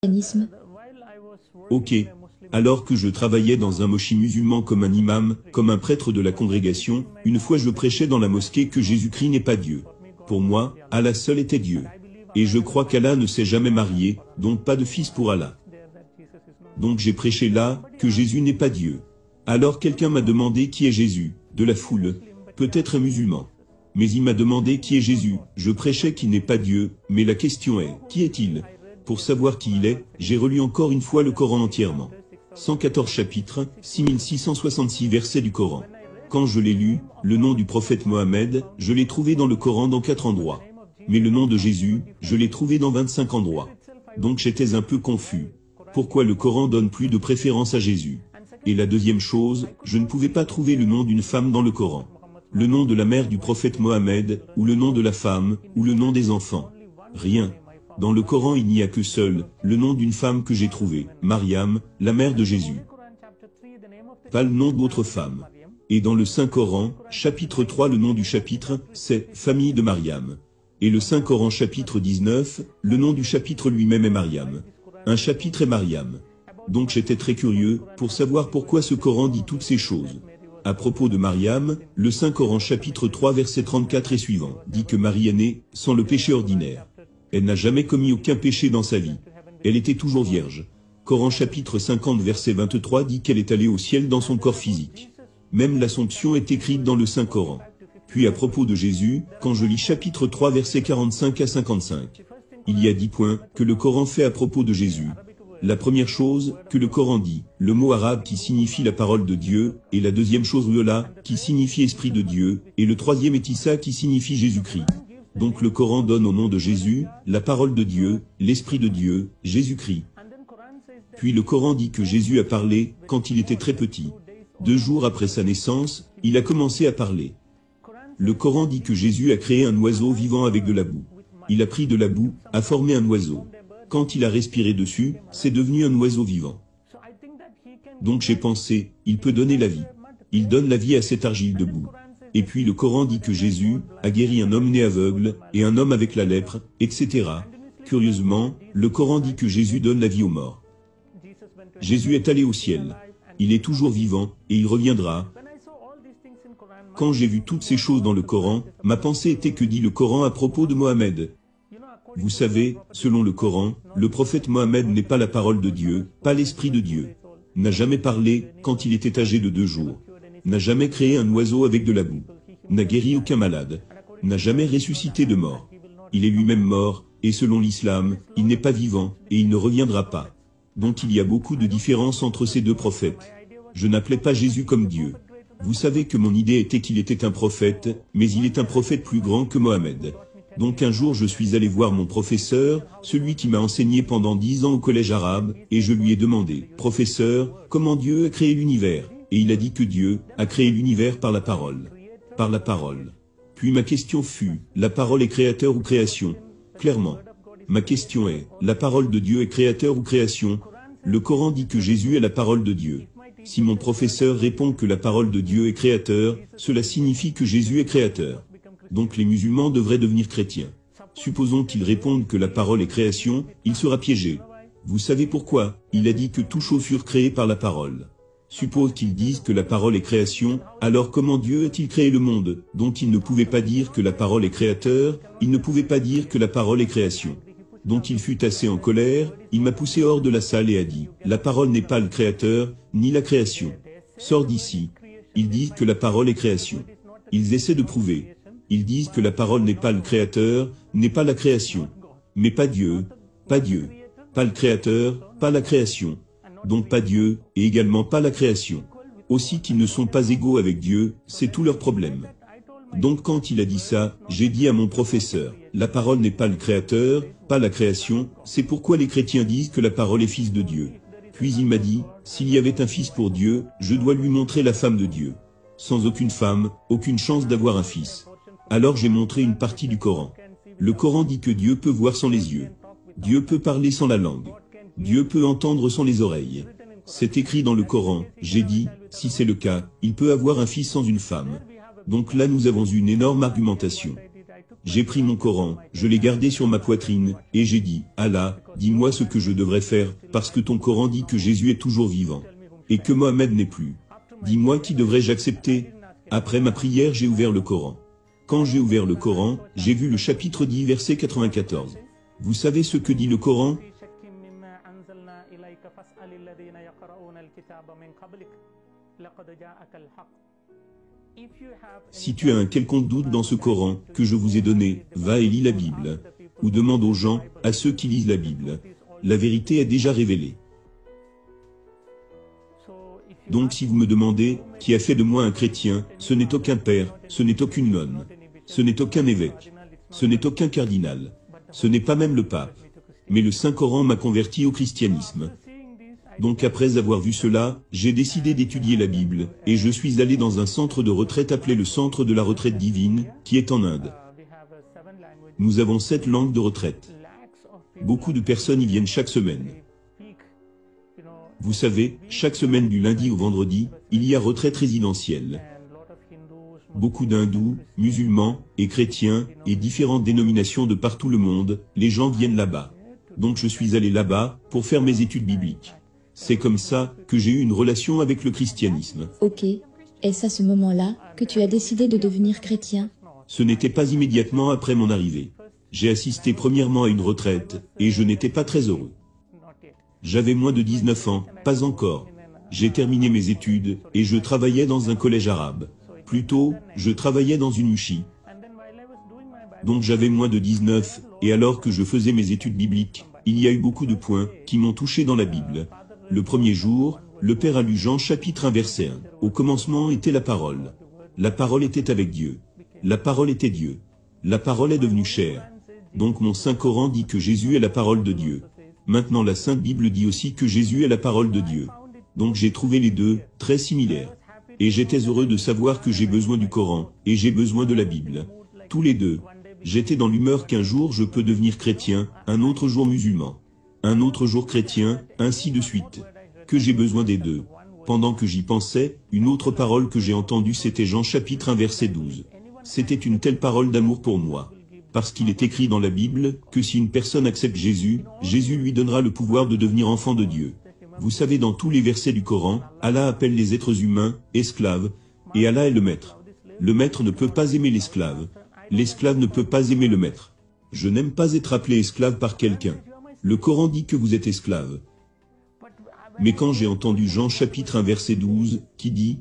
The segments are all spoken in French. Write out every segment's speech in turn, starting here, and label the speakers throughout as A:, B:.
A: Christianisme.
B: Ok. Alors que je travaillais dans un moshi musulman comme un imam, comme un prêtre de la congrégation, une fois je prêchais dans la mosquée que Jésus-Christ n'est pas Dieu. Pour moi, Allah seul était Dieu. Et je crois qu'Allah ne s'est jamais marié, donc pas de fils pour Allah. Donc j'ai prêché là, que Jésus n'est pas Dieu. Alors quelqu'un m'a demandé qui est Jésus, de la foule, peut-être un musulman. Mais il m'a demandé qui est Jésus, je prêchais qu'il n'est pas Dieu, mais la question est, qui est-il? Pour savoir qui il est, j'ai relu encore une fois le Coran entièrement. 114 chapitres, 6666 versets du Coran. Quand je l'ai lu, le nom du prophète Mohammed, je l'ai trouvé dans le Coran dans 4 endroits. Mais le nom de Jésus, je l'ai trouvé dans 25 endroits. Donc j'étais un peu confus. Pourquoi le Coran donne plus de préférence à Jésus? Et la deuxième chose, je ne pouvais pas trouver le nom d'une femme dans le Coran. Le nom de la mère du prophète Mohammed, ou le nom de la femme, ou le nom des enfants. Rien. Dans le Coran il n'y a que seul, le nom d'une femme que j'ai trouvé, Mariam, la mère de Jésus. Pas le nom d'autre femme. Et dans le Saint-Coran, chapitre 3 le nom du chapitre, c'est « Famille de Mariam ». Et le Saint-Coran chapitre 19, le nom du chapitre lui-même est Mariam. Un chapitre est Mariam. Donc j'étais très curieux, pour savoir pourquoi ce Coran dit toutes ces choses. À propos de Mariam, le Saint-Coran chapitre 3 verset 34 et suivant, dit que Marie est née, sans le péché ordinaire. Elle n'a jamais commis aucun péché dans sa vie. Elle était toujours vierge. Coran chapitre 50 verset 23 dit qu'elle est allée au ciel dans son corps physique. Même l'Assomption est écrite dans le Saint-Coran. Puis à propos de Jésus, quand je lis chapitre 3 versets 45 à 55, il y a 10 points que le Coran fait à propos de Jésus. La première chose que le Coran dit, le mot arabe qui signifie la parole de Dieu, et la deuxième chose Ruhollah, qui signifie esprit de Dieu, et le troisième est Issa qui signifie Jésus-Christ. Donc le Coran donne au nom de Jésus, la parole de Dieu, l'esprit de Dieu, Jésus-Christ. Puis le Coran dit que Jésus a parlé, quand il était très petit. 2 jours après sa naissance, il a commencé à parler. Le Coran dit que Jésus a créé un oiseau vivant avec de la boue. Il a pris de la boue, a formé un oiseau. Quand il a respiré dessus, c'est devenu un oiseau vivant. Donc j'ai pensé, il peut donner la vie. Il donne la vie à cette argile de boue. Et puis le Coran dit que Jésus a guéri un homme né aveugle, et un homme avec la lèpre, etc. Curieusement, le Coran dit que Jésus donne la vie aux morts. Jésus est allé au ciel. Il est toujours vivant, et il reviendra. Quand j'ai vu toutes ces choses dans le Coran, ma pensée était que dit le Coran à propos de Mohammed. Vous savez, selon le Coran, le prophète Mohammed n'est pas la parole de Dieu, pas l'esprit de Dieu. N'a jamais parlé, quand il était âgé de 2 jours. N'a jamais créé un oiseau avec de la boue. N'a guéri aucun malade. N'a jamais ressuscité de mort. Il est lui-même mort, et selon l'islam, il n'est pas vivant, et il ne reviendra pas. Donc il y a beaucoup de différences entre ces deux prophètes. Je n'appelais pas Jésus comme Dieu. Vous savez que mon idée était qu'il était un prophète, mais il est un prophète plus grand que Mohammed. Donc un jour je suis allé voir mon professeur, celui qui m'a enseigné pendant 10 ans au collège arabe, et je lui ai demandé, « Professeur, comment Dieu a créé l'univers ?» Et il a dit que Dieu a créé l'univers par la parole. Par la parole. Puis ma question fut, la parole est créateur ou création? Clairement. Ma question est, la parole de Dieu est créateur ou création? Le Coran dit que Jésus est la parole de Dieu. Si mon professeur répond que la parole de Dieu est créateur, cela signifie que Jésus est créateur. Donc les musulmans devraient devenir chrétiens. Supposons qu'ils répondent que la parole est création, il sera piégé. Vous savez pourquoi? Il a dit que toutes choses furent créées par la parole. Suppose qu'ils disent que la parole est création, alors comment Dieu a-t-il créé le monde? Donc il ne pouvait pas dire que la parole est créateur, il ne pouvait pas dire que la parole est création. Donc il fut assez en colère, il m'a poussé hors de la salle et a dit, la parole n'est pas le créateur, ni la création. Sors d'ici. Ils disent que la parole est création. Ils essaient de prouver. Ils disent que la parole n'est pas le créateur, n'est pas la création. Mais pas Dieu, pas Dieu. Pas le créateur, pas la création. Donc pas Dieu, et également pas la création. Aussi qu'ils ne sont pas égaux avec Dieu, c'est tout leur problème. Donc quand il a dit ça, j'ai dit à mon professeur, la parole n'est pas le créateur, pas la création, c'est pourquoi les chrétiens disent que la parole est fils de Dieu. Puis il m'a dit, s'il y avait un fils pour Dieu, je dois lui montrer la femme de Dieu. Sans aucune femme, aucune chance d'avoir un fils. Alors j'ai montré une partie du Coran. Le Coran dit que Dieu peut voir sans les yeux. Dieu peut parler sans la langue. Dieu peut entendre sans les oreilles. C'est écrit dans le Coran, j'ai dit, si c'est le cas, il peut avoir un fils sans une femme. Donc là nous avons une énorme argumentation. J'ai pris mon Coran, je l'ai gardé sur ma poitrine, et j'ai dit, Allah, dis-moi ce que je devrais faire, parce que ton Coran dit que Jésus est toujours vivant, et que Mohammed n'est plus. Dis-moi qui devrais-je accepter? Après ma prière, j'ai ouvert le Coran. Quand j'ai ouvert le Coran, j'ai vu le chapitre 10, verset 94. Vous savez ce que dit le Coran? Si tu as un quelconque doute dans ce Coran que je vous ai donné, va et lis la Bible. Ou demande aux gens, à ceux qui lisent la Bible. La vérité est déjà révélée. Donc si vous me demandez, qui a fait de moi un chrétien, ce n'est aucun père, ce n'est aucune nonne, ce n'est aucun évêque, ce n'est aucun cardinal, ce n'est pas même le pape. Mais le Saint-Coran m'a converti au christianisme. Donc après avoir vu cela, j'ai décidé d'étudier la Bible, et je suis allé dans un centre de retraite appelé le Centre de la Retraite Divine, qui est en Inde. Nous avons 7 langues de retraite. Beaucoup de personnes y viennent chaque semaine. Vous savez, chaque semaine du lundi au vendredi, il y a retraite résidentielle. Beaucoup d'hindous, musulmans, et chrétiens, et différentes dénominations de partout le monde, les gens viennent là-bas. Donc je suis allé là-bas, pour faire mes études bibliques. C'est comme ça, que j'ai eu une relation avec le christianisme.
A: Ok. Est-ce à ce moment-là, que tu as décidé de devenir chrétien?
B: Ce n'était pas immédiatement après mon arrivée. J'ai assisté premièrement à une retraite, et je n'étais pas très heureux. J'avais moins de 19 ans, pas encore. J'ai terminé mes études, et je travaillais dans un collège arabe. Plutôt, je travaillais dans une mouchi. Donc j'avais moins de 19, et alors que je faisais mes études bibliques, il y a eu beaucoup de points qui m'ont touché dans la Bible. Le premier jour, le Père a lu Jean chapitre 1 verset 1. Au commencement était la parole. La parole était avec Dieu. La parole était Dieu. La parole est devenue chair. Donc mon Saint Coran dit que Jésus est la parole de Dieu. Maintenant la Sainte Bible dit aussi que Jésus est la parole de Dieu. Donc j'ai trouvé les deux, très similaires. Et j'étais heureux de savoir que j'ai besoin du Coran, et j'ai besoin de la Bible. Tous les deux. J'étais dans l'humeur qu'un jour je peux devenir chrétien, un autre jour musulman. Un autre jour chrétien, ainsi de suite. Que j'ai besoin des deux. Pendant que j'y pensais, une autre parole que j'ai entendue c'était Jean chapitre 1 verset 12. C'était une telle parole d'amour pour moi. Parce qu'il est écrit dans la Bible, que si une personne accepte Jésus, Jésus lui donnera le pouvoir de devenir enfant de Dieu. Vous savez dans tous les versets du Coran, Allah appelle les êtres humains, esclaves, et Allah est le maître. Le maître ne peut pas aimer l'esclave. L'esclave ne peut pas aimer le maître. Je n'aime pas être appelé esclave par quelqu'un. Le Coran dit que vous êtes esclave. Mais quand j'ai entendu Jean chapitre 1 verset 12, qui dit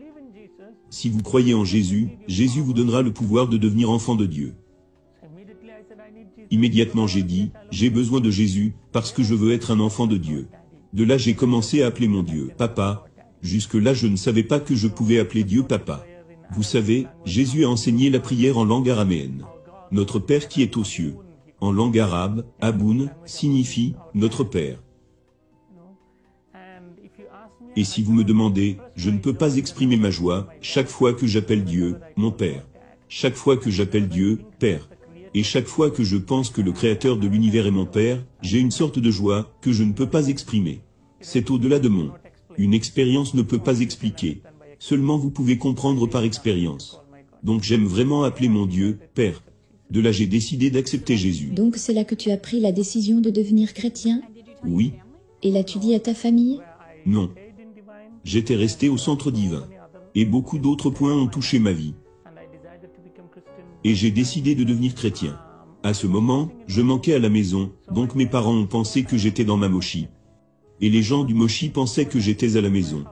B: « Si vous croyez en Jésus, Jésus vous donnera le pouvoir de devenir enfant de Dieu. » Immédiatement j'ai dit « J'ai besoin de Jésus, parce que je veux être un enfant de Dieu. » De là j'ai commencé à appeler mon Dieu « Papa ». Jusque-là je ne savais pas que je pouvais appeler Dieu « Papa ». Vous savez, Jésus a enseigné la prière en langue araméenne. Notre Père qui est aux cieux. En langue arabe, Aboun signifie « Notre Père ». Et si vous me demandez, je ne peux pas exprimer ma joie, chaque fois que j'appelle Dieu, mon Père. Chaque fois que j'appelle Dieu, Père. Et chaque fois que je pense que le Créateur de l'univers est mon Père, j'ai une sorte de joie que je ne peux pas exprimer. C'est au-delà de mon. Une expérience ne peut pas expliquer. Seulement vous pouvez comprendre par expérience. Donc j'aime vraiment appeler mon Dieu, Père. De là j'ai décidé d'accepter Jésus.
A: Donc c'est là que tu as pris la décision de devenir chrétien?
B: Oui.
A: Et l'as-tu dit à ta famille?
B: Non. J'étais resté au centre divin. Et beaucoup d'autres points ont touché ma vie. Et j'ai décidé de devenir chrétien. À ce moment, je manquais à la maison, donc mes parents ont pensé que j'étais dans ma mochi. Et les gens du mochi pensaient que j'étais à la maison.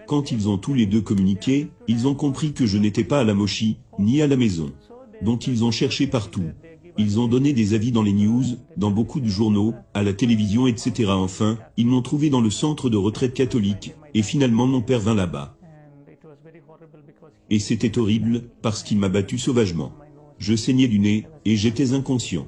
B: Quand ils ont tous les deux communiqué, ils ont compris que je n'étais pas à la mochi, ni à la maison. Donc ils ont cherché partout. Ils ont donné des avis dans les news, dans beaucoup de journaux, à la télévision, etc. Enfin, ils m'ont trouvé dans le centre de retraite catholique, et finalement mon père vint là-bas. Et c'était horrible, parce qu'il m'a battu sauvagement. Je saignais du nez, et j'étais inconscient.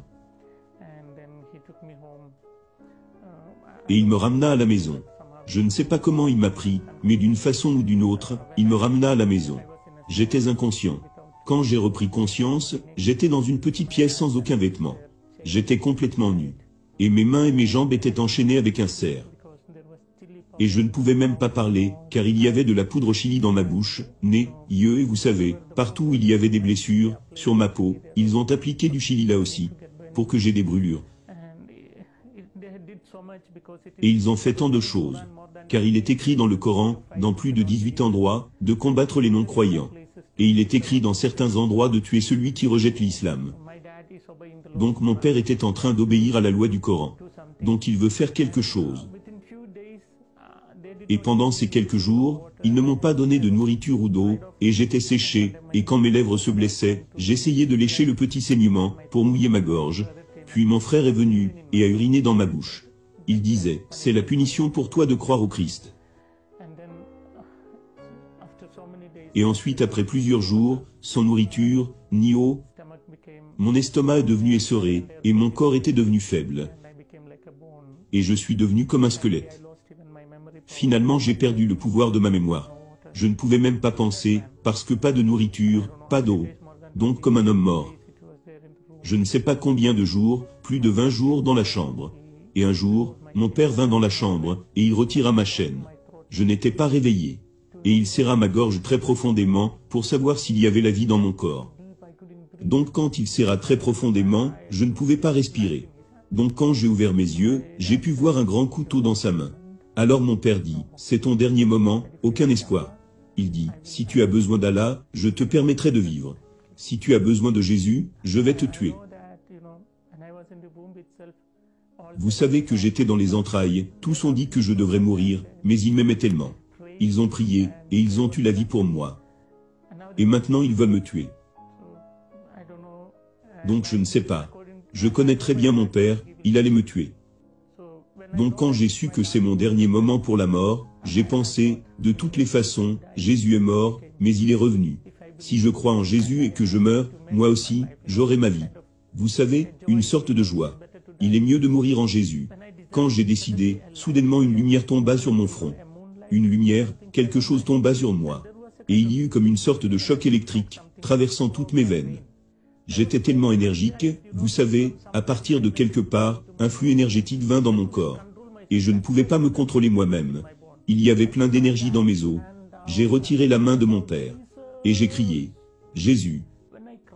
B: Et il me ramena à la maison. Je ne sais pas comment il m'a pris, mais d'une façon ou d'une autre, il me ramena à la maison. J'étais inconscient. Quand j'ai repris conscience, j'étais dans une petite pièce sans aucun vêtement. J'étais complètement nu. Et mes mains et mes jambes étaient enchaînées avec un cerf. Et je ne pouvais même pas parler, car il y avait de la poudre au chili dans ma bouche, nez, yeux et vous savez, partout où il y avait des blessures, sur ma peau, ils ont appliqué du chili là aussi, pour que j'ai des brûlures. Et ils ont fait tant de choses, car il est écrit dans le Coran, dans plus de 18 endroits, de combattre les non-croyants. Et il est écrit dans certains endroits de tuer celui qui rejette l'islam. Donc mon père était en train d'obéir à la loi du Coran. Donc il veut faire quelque chose. Et pendant ces quelques jours, ils ne m'ont pas donné de nourriture ou d'eau, et j'étais séché, et quand mes lèvres se blessaient, j'essayais de lécher le petit saignement, pour mouiller ma gorge. Puis mon frère est venu, et a uriné dans ma bouche. Il disait, c'est la punition pour toi de croire au Christ. Et ensuite, après plusieurs jours, sans nourriture, ni eau, mon estomac est devenu essoré, et mon corps était devenu faible. Et je suis devenu comme un squelette. Finalement, j'ai perdu le pouvoir de ma mémoire. Je ne pouvais même pas penser, parce que pas de nourriture, pas d'eau. Donc comme un homme mort. Je ne sais pas combien de jours, plus de 20 jours dans la chambre. Et un jour, mon père vint dans la chambre, et il retira ma chaîne. Je n'étais pas réveillé. Et il serra ma gorge très profondément, pour savoir s'il y avait la vie dans mon corps. Donc quand il serra très profondément, je ne pouvais pas respirer. Donc quand j'ai ouvert mes yeux, j'ai pu voir un grand couteau dans sa main. Alors mon père dit, c'est ton dernier moment, aucun espoir. Il dit, si tu as besoin d'Allah, je te permettrai de vivre. Si tu as besoin de Jésus, je vais te tuer. Vous savez que j'étais dans les entrailles, tous ont dit que je devrais mourir, mais ils m'aimaient tellement. Ils ont prié, et ils ont eu la vie pour moi. Et maintenant ils veulent me tuer. Donc je ne sais pas. Je connais très bien mon père, il allait me tuer. Donc quand j'ai su que c'est mon dernier moment pour la mort, j'ai pensé, de toutes les façons, Jésus est mort, mais il est revenu. Si je crois en Jésus et que je meurs, moi aussi, j'aurai ma vie. Vous savez, une sorte de joie. Il est mieux de mourir en Jésus. Quand j'ai décidé, soudainement une lumière tomba sur mon front. Une lumière, quelque chose tomba sur moi. Et il y eut comme une sorte de choc électrique, traversant toutes mes veines. J'étais tellement énergique, vous savez, à partir de quelque part, un flux énergétique vint dans mon corps. Et je ne pouvais pas me contrôler moi-même. Il y avait plein d'énergie dans mes os. J'ai retiré la main de mon père. Et j'ai crié, Jésus.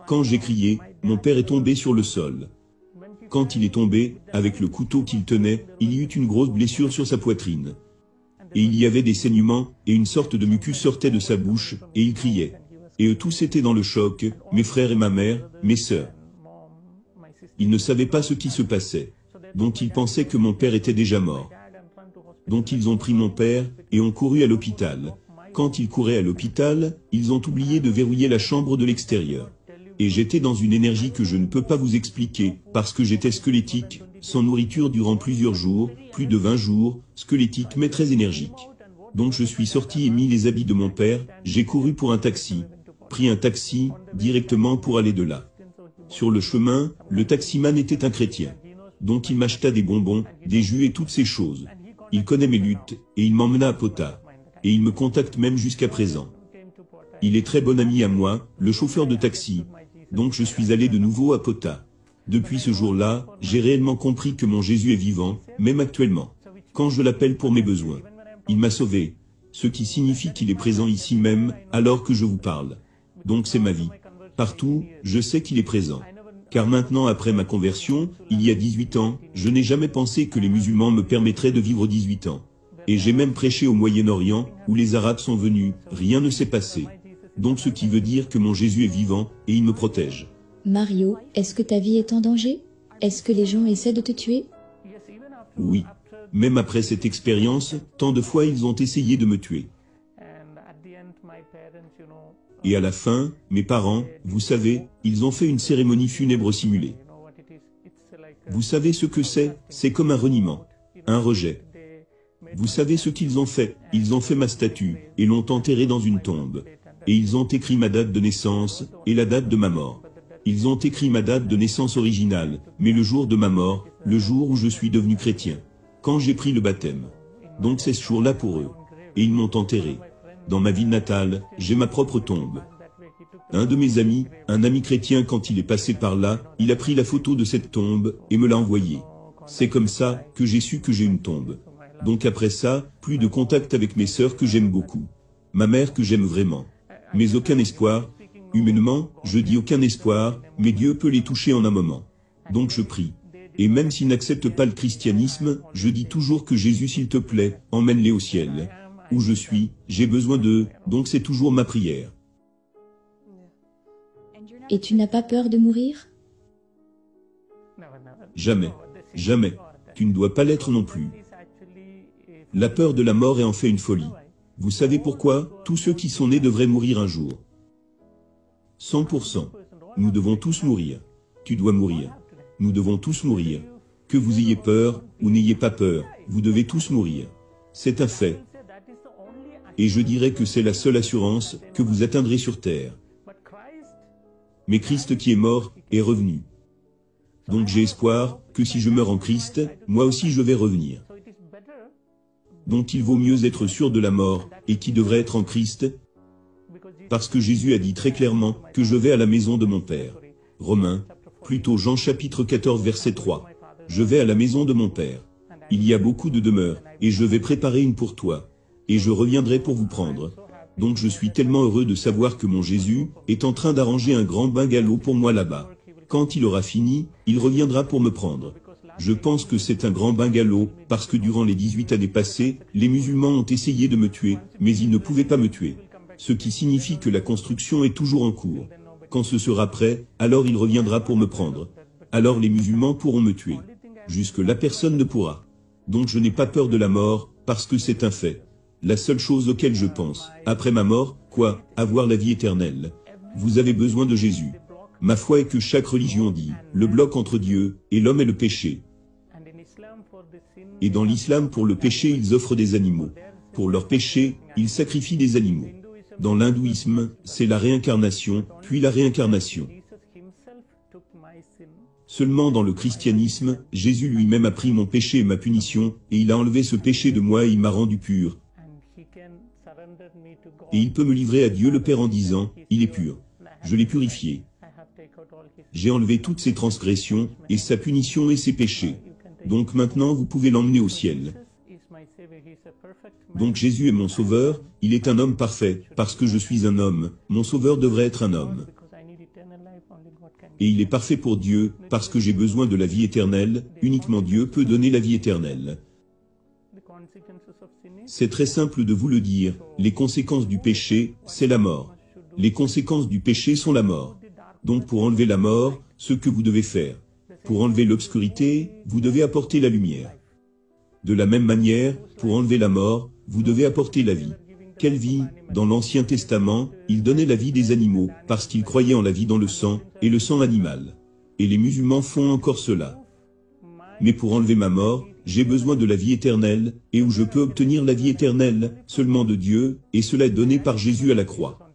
B: Quand j'ai crié, mon père est tombé sur le sol. Quand il est tombé, avec le couteau qu'il tenait, il y eut une grosse blessure sur sa poitrine. Et il y avait des saignements, et une sorte de mucus sortait de sa bouche, et il criait. Et eux tous étaient dans le choc, mes frères et ma mère, mes sœurs. Ils ne savaient pas ce qui se passait. Donc ils pensaient que mon père était déjà mort. Donc ils ont pris mon père, et ont couru à l'hôpital. Quand ils couraient à l'hôpital, ils ont oublié de verrouiller la chambre de l'extérieur. Et j'étais dans une énergie que je ne peux pas vous expliquer, parce que j'étais squelettique, sans nourriture durant plusieurs jours, plus de 20 jours, squelettique mais très énergique. Donc je suis sorti et mis les habits de mon père, j'ai couru pour un taxi, pris un taxi, directement pour aller de là. Sur le chemin, le taximan était un chrétien. Donc il m'acheta des bonbons, des jus et toutes ces choses. Il connaît mes luttes, et il m'emmena à Pota. Et il me contacte même jusqu'à présent. Il est très bon ami à moi, le chauffeur de taxi. Donc je suis allé de nouveau à Pota. Depuis ce jour-là, j'ai réellement compris que mon Jésus est vivant, même actuellement. Quand je l'appelle pour mes besoins. Il m'a sauvé. Ce qui signifie qu'il est présent ici même, alors que je vous parle. Donc c'est ma vie. Partout, je sais qu'il est présent. Car maintenant après ma conversion, il y a 18 ans, je n'ai jamais pensé que les musulmans me permettraient de vivre 18 ans. Et j'ai même prêché au Moyen-Orient, où les Arabes sont venus, rien ne s'est passé. Donc ce qui veut dire que mon Jésus est vivant, et il me protège.
A: Mario, est-ce que ta vie est en danger? Est-ce que les gens essaient de te tuer?
B: Oui. Même après cette expérience, tant de fois ils ont essayé de me tuer. Et à la fin, mes parents, vous savez, ils ont fait une cérémonie funèbre simulée. Vous savez ce que c'est comme un reniement, un rejet. Vous savez ce qu'ils ont fait? Ils ont fait ma statue, et l'ont enterrée dans une tombe. Et ils ont écrit ma date de naissance, et la date de ma mort. Ils ont écrit ma date de naissance originale, mais le jour de ma mort, le jour où je suis devenu chrétien. Quand j'ai pris le baptême. Donc c'est ce jour-là pour eux. Et ils m'ont enterré. Dans ma ville natale, j'ai ma propre tombe. Un de mes amis, un ami chrétien quand il est passé par là, il a pris la photo de cette tombe, et me l'a envoyée. C'est comme ça, que j'ai su que j'ai une tombe. Donc après ça, plus de contact avec mes sœurs que j'aime beaucoup. Ma mère que j'aime vraiment. Mais aucun espoir. Humainement, je dis aucun espoir, mais Dieu peut les toucher en un moment. Donc je prie. Et même s'ils n'acceptent pas le christianisme, je dis toujours que Jésus, s'il te plaît, emmène-les au ciel. Où je suis, j'ai besoin d'eux, donc c'est toujours ma prière.
A: Et tu n'as pas peur de mourir?
B: Jamais. Jamais. Tu ne dois pas l'être non plus. La peur de la mort est en fait une folie. Vous savez pourquoi? Tous ceux qui sont nés devraient mourir un jour. 100%. Nous devons tous mourir. Tu dois mourir. Nous devons tous mourir. Que vous ayez peur, ou n'ayez pas peur, vous devez tous mourir. C'est un fait. Et je dirais que c'est la seule assurance que vous atteindrez sur terre. Mais Christ qui est mort, est revenu. Donc j'ai espoir que si je meurs en Christ, moi aussi je vais revenir. Donc il vaut mieux être sûr de la mort, et qui devrait être en Christ, parce que Jésus a dit très clairement que je vais à la maison de mon Père. Romains, plutôt Jean chapitre 14 verset 3. Je vais à la maison de mon Père. Il y a beaucoup de demeures, et je vais préparer une pour toi. Et je reviendrai pour vous prendre. Donc je suis tellement heureux de savoir que mon Jésus est en train d'arranger un grand bungalow pour moi là-bas. Quand il aura fini, il reviendra pour me prendre. Je pense que c'est un grand bungalow, parce que durant les 18 années passées, les musulmans ont essayé de me tuer, mais ils ne pouvaient pas me tuer. Ce qui signifie que la construction est toujours en cours. Quand ce sera prêt, alors il reviendra pour me prendre. Alors les musulmans pourront me tuer. Jusque-là personne ne pourra. Donc je n'ai pas peur de la mort, parce que c'est un fait. La seule chose auquel je pense, après ma mort, quoi, avoir la vie éternelle. Vous avez besoin de Jésus. Ma foi est que chaque religion dit, le bloc entre Dieu et l'homme est le péché. Et dans l'islam, pour le péché, ils offrent des animaux. Pour leur péché, ils sacrifient des animaux. Dans l'hindouisme, c'est la réincarnation, puis la réincarnation. Seulement dans le christianisme, Jésus lui-même a pris mon péché et ma punition, et il a enlevé ce péché de moi et il m'a rendu pur. Et il peut me livrer à Dieu le Père en disant, il est pur. Je l'ai purifié. J'ai enlevé toutes ses transgressions, et sa punition et ses péchés. Donc maintenant vous pouvez l'emmener au ciel. Donc Jésus est mon sauveur, il est un homme parfait, parce que je suis un homme, mon sauveur devrait être un homme. Et il est parfait pour Dieu, parce que j'ai besoin de la vie éternelle, uniquement Dieu peut donner la vie éternelle. C'est très simple de vous le dire, les conséquences du péché, c'est la mort. Les conséquences du péché sont la mort. Donc pour enlever la mort, ce que vous devez faire. Pour enlever l'obscurité, vous devez apporter la lumière. De la même manière, pour enlever la mort, vous devez apporter la vie. Quelle vie? Dans l'Ancien Testament, il donnait la vie des animaux, parce qu'il croyait en la vie dans le sang, et le sang animal. Et les musulmans font encore cela. Mais pour enlever ma mort, j'ai besoin de la vie éternelle, et où je peux obtenir la vie éternelle, seulement de Dieu, et cela est donné par Jésus à la croix.